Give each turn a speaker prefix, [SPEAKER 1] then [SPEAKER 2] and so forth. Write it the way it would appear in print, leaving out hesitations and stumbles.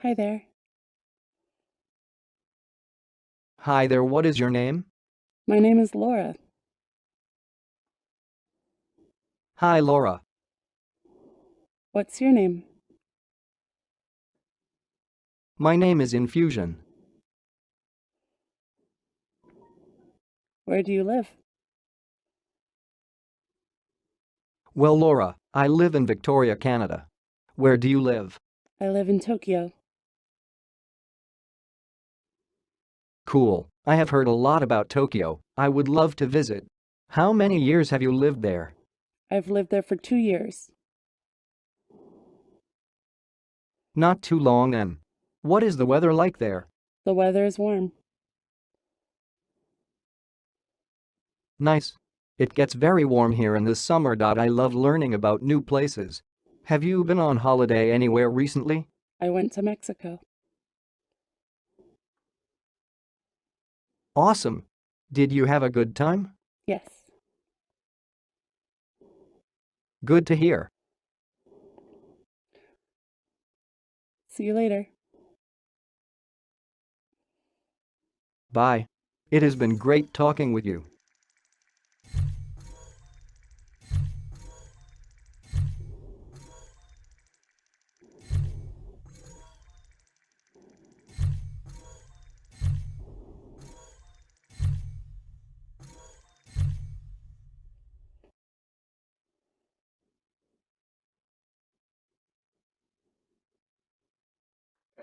[SPEAKER 1] Hi there.
[SPEAKER 2] Hi there, what is your name?
[SPEAKER 1] My name is Laura.
[SPEAKER 2] Hi, Laura.
[SPEAKER 1] What's your name?
[SPEAKER 2] My name is Infusion.
[SPEAKER 1] Where do you live?
[SPEAKER 2] Well, Laura, I live in Victoria, Canada. Where do you live?
[SPEAKER 1] I live in Tokyo.
[SPEAKER 2] Cool. I have heard a lot about Tokyo. I would love to visit. How many years have you lived there?
[SPEAKER 1] I've lived there for 2 years.
[SPEAKER 2] Not too long then. What is the weather like there?
[SPEAKER 1] The weather is warm.
[SPEAKER 2] Nice. It gets very warm here in the summer. I love learning about new places. Have you been on holiday anywhere recently?
[SPEAKER 1] I went to Mexico.
[SPEAKER 2] Awesome. Did you have a good time?
[SPEAKER 1] Yes.
[SPEAKER 2] Good to hear.
[SPEAKER 1] See you later.
[SPEAKER 2] Bye. It has been great talking with you.